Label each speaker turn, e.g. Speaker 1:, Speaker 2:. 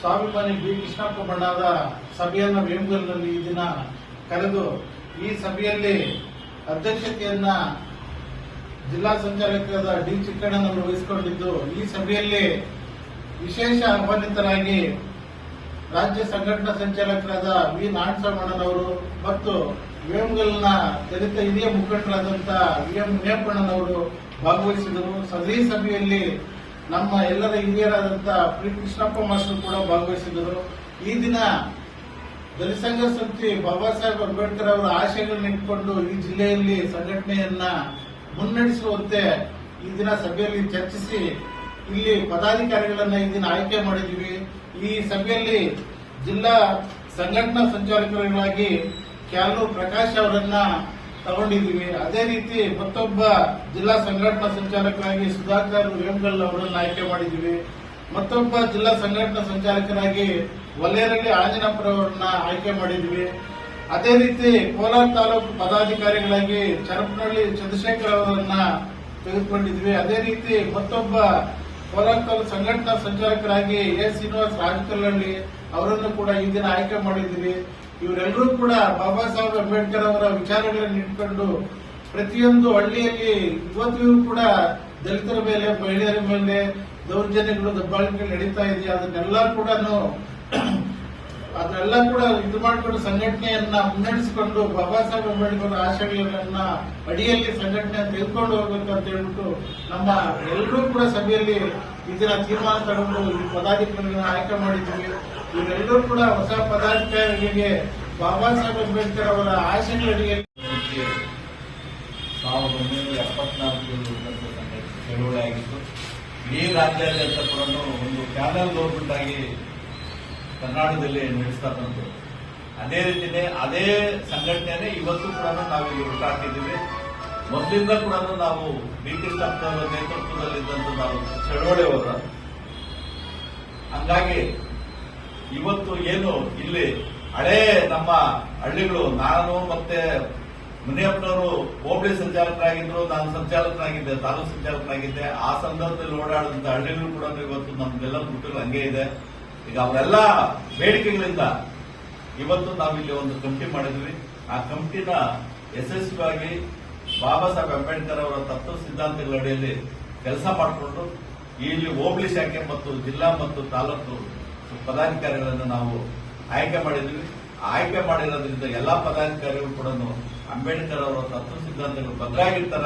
Speaker 1: ಸ್ವಾಭಿಮಾನಿ ಬಿ ಕೃಷ್ಣಪ್ಪ ಬಣ್ಣದ ಸಭೆಯನ್ನು ವೇಮಗಲ್ನಲ್ಲಿ ಈ ದಿನ ಕರೆದು ಈ ಸಭೆಯಲ್ಲಿ ಅಧ್ಯಕ್ಷತೆಯನ್ನ ಜಿಲ್ಲಾ ಸಂಚಾಲಕರಾದ ಡಿ ಚಿಕ್ಕಣ್ಣನವರು ವಹಿಸಿಕೊಂಡಿದ್ದು, ಈ ಸಭೆಯಲ್ಲಿ ವಿಶೇಷ ಆಹ್ವಾನಿತರಾಗಿ ರಾಜ್ಯ ಸಂಘಟನಾ ಸಂಚಾಲಕರಾದ ವಿ ನಾರಾಯಣಸ್ವಾಮಣ್ಣನವರು ಮತ್ತು ವೇಮಗಲ್ನ ದಲಿತ ಹಿರಿಯ ಮುಖಂಡರಾದಂತಹ ವಿ ಎಂ ಮುನಿಯಪ್ಪಣ್ಣನವರು ಭಾಗವಹಿಸಿದರು. ಈ ಸಭೆಯಲ್ಲಿ ನಮ್ಮ ಎಲ್ಲರ ಹಿರಿಯರಾದಂತಹ ಪಿ ಕೃಷ್ಣಪ್ಪ ಮಾಸ್ಟರ್ ಕೂಡ ಭಾಗವಹಿಸಿದರು. ಈ ದಿನ ದಲಿತ ಸಂಘ ಸಂಸ್ಥೆ ಬಾಬಾ ಸಾಹೇಬ್ ಅಂಬೇಡ್ಕರ್ ಅವರ ಆಶಯಗಳನ್ನು ಇಟ್ಕೊಂಡು ಈ ಜಿಲ್ಲೆಯಲ್ಲಿ ಸಂಘಟನೆಯನ್ನ ಮುನ್ನಡೆಸುವಂತೆ ಈ ದಿನ ಸಭೆಯಲ್ಲಿ ಚರ್ಚಿಸಿ ಇಲ್ಲಿ ಪದಾಧಿಕಾರಿಗಳನ್ನ ಈ ದಿನ ಆಯ್ಕೆ ಮಾಡಿದ್ದೀವಿ. ಈ ಸಭೆಯಲ್ಲಿ ಜಿಲ್ಲಾ ಸಂಘಟನಾ ಸಂಚಾಲಕರಾಗಿ ಕ್ಯಾಲೂರು ಪ್ರಕಾಶ್ ಅವರನ್ನ ತಗೊಂಡಿದ್ದೀವಿ. ಅದೇ ರೀತಿ ಮತ್ತೊಬ್ಬ ಜಿಲ್ಲಾ ಸಂಘಟನಾ ಸಂಚಾಲಕರಾಗಿ ಸುಧಾಕರ್ ವೇಮಗಲ್ ಅವರನ್ನ ಆಯ್ಕೆ ಮಾಡಿದ್ದೀವಿ. ಮತ್ತೊಬ್ಬ ಜಿಲ್ಲಾ ಸಂಘಟನಾ ಸಂಚಾಲಕರಾಗಿ ವಲೇರಳ್ಳಿ ಆಂಜನಪುರ ಅವರನ್ನ ಆಯ್ಕೆ ಮಾಡಿದ್ದೀವಿ. ಅದೇ ರೀತಿ ಕೋಲಾರ ತಾಲೂಕು ಪದಾಧಿಕಾರಿಗಳಾಗಿ ಚರಪನಹಳ್ಳಿ ಚಂದ್ರಶೇಖರ್ ಅವರನ್ನ ತೆಗೆದುಕೊಂಡಿದ್ವಿ. ಅದೇ ರೀತಿ ಮತ್ತೊಬ್ಬ ಕೋಲಾರ ತಾಲೂಕು ಸಂಘಟನಾ ಸಂಚಾಲಕರಾಗಿ ಎ ಶ್ರೀನಿವಾಸ್ ರಾಜಕಲ್ಲಹಳ್ಳಿ ಅವರನ್ನು ಕೂಡ ಈ ದಿನ ಆಯ್ಕೆ ಮಾಡಿದ್ದೀವಿ. ಇವರೆಲ್ಲರೂ ಕೂಡ ಬಾಬಾ ಸಾಹೇಬ್ ಅಂಬೇಡ್ಕರ್ ಅವರ ವಿಚಾರಗಳನ್ನು ಇಟ್ಕೊಂಡು ಪ್ರತಿಯೊಂದು ಹಳ್ಳಿಯಲ್ಲಿ ಇವತ್ತಿಗೂ ಕೂಡ ದಲಿತರ ಮೇಲೆ, ಮಹಿಳೆಯರ ಮೇಲೆ ದೌರ್ಜನ್ಯಗಳು, ದಬ್ಬಾಳಿಕೆಗಳು ನಡೀತಾ ಇದೆ. ಅದನ್ನೆಲ್ಲ ಕೂಡ ಇದು ಮಾಡಿಕೊಂಡು ಸಂಘಟನೆಯನ್ನ ಮುನ್ನಡೆಸಿಕೊಂಡು ಬಾಬಾ ಸಾಹೇಬ್ ಅಂಬೇಡ್ಕರ್ ಆಶಯಗಳನ್ನ ಅಡಿಯಲ್ಲಿ ಸಂಘಟನೆ ತೆಗೆದುಕೊಂಡು ಹೋಗ್ಬೇಕು ಅಂತ ಹೇಳ್ಬಿಟ್ಟು ನಮ್ಮ ಎಲ್ಲರೂ ಕೂಡ ಸಭೆಯಲ್ಲಿ ಇದನ್ನ ತೀರ್ಮಾನ ತಗೊಂಡು ಈ ಪದಾಧಿಕಾರಿಗಳನ್ನ ಆಯ್ಕೆ ಮಾಡಿದ್ದೀವಿ. ಇವರೆಲ್ಲರೂ ಕೂಡ ಹೊಸ ಪದಾಧಿಕಾರಿಗಳಿಗೆ ಬಾಬಾ ಸಾಹೇಬ್ ಅಂಬೇಡ್ಕರ್ ಅವರ ಆಶಯಗಳ ಅಡಿಯಲ್ಲಿ
Speaker 2: 1974 ಚಳುವಳಿ ಆಗಿತ್ತು. ಇಡೀ ರಾಜ್ಯಾದ್ಯಂತ ಕೂಡ ಒಂದು ಪ್ಯಾನಲ್ ಗೌರ್ಮೆಂಟ್ ಆಗಿ ಕರ್ನಾಟಕದಲ್ಲಿ ನಡೆಸ್ತಕ್ಕಂಥದ್ದು. ಅದೇ ರೀತಿನೇ ಅದೇ ಸಂಘಟನೆ ಇವತ್ತು ಕೂಡ ನಾವು ಇಲ್ಲಿ ಹುಟ್ಟಾಕಿದ್ದೀವಿ. ಮೊದಲಿಂದ ಕೂಡ ನಾವು ಬಿ ಕೃಷ್ಣಪ್ಪ ಅವರ ನೇತೃತ್ವದಲ್ಲಿದ್ದಂಥ ನಾವು ಚಳವಳಿಯವರು. ಹಂಗಾಗಿ ಇವತ್ತು ಏನು ಇಲ್ಲಿ ಹಳೇ ನಮ್ಮ ಹಳ್ಳಿಗಳು, ನಾನು ಮತ್ತೆ ಮುನಿಯಪ್ಪನವರು ಹೋಬಳಿ ಸಂಚಾಲಕರಾಗಿದ್ರು, ನಾನು ಸಂಚಾಲಕನಾಗಿದ್ದೆ, ತಾಲೂಕು ಸಂಚಾಲಕನಾಗಿದ್ದೆ. ಆ ಸಂದರ್ಭದಲ್ಲಿ ಓಡಾಡಿದಂತ ಹಳ್ಳಿಗಳು ಕೂಡ ಇವತ್ತು ನಮ್ದೆಲ್ಲ ಗುಟ್ಟಗಳು ಹಂಗೆ ಇದೆ. ಈಗ ಅವರೆಲ್ಲ ಬೇಡಿಕೆಗಳಿಂದ ಇವತ್ತು ನಾವಿಲ್ಲಿ ಒಂದು ಕಮಿಟಿ ಮಾಡಿದ್ವಿ. ಆ ಕಮಿಟಿನ ಯಶಸ್ವಿಯಾಗಿ ಬಾಬಾ ಸಾಹೇಬ್ ಅಂಬೇಡ್ಕರ್ ಅವರ ತತ್ವ ಸಿದ್ಧಾಂತಗಳ ಅಡಿಯಲ್ಲಿ ಕೆಲಸ ಮಾಡಿಕೊಂಡು ಇಲ್ಲಿ ಹೋಬಳಿ ಶಾಖೆ ಮತ್ತು ಜಿಲ್ಲಾ ಮತ್ತು ತಾಲೂಕು ಪದಾಧಿಕಾರಿಗಳನ್ನು ನಾವು ಆಯ್ಕೆ ಮಾಡಿದ್ವಿ. ಆಯ್ಕೆ ಮಾಡಿರೋದ್ರಿಂದ ಎಲ್ಲಾ ಪದಾಧಿಕಾರಿಗಳು ಕೂಡ ಅಂಬೇಡ್ಕರ್ ಅವರ ತತ್ವ ಸಿದ್ಧಾಂತಗಳು ಬದಲಾಗಿರ್ತಾರ.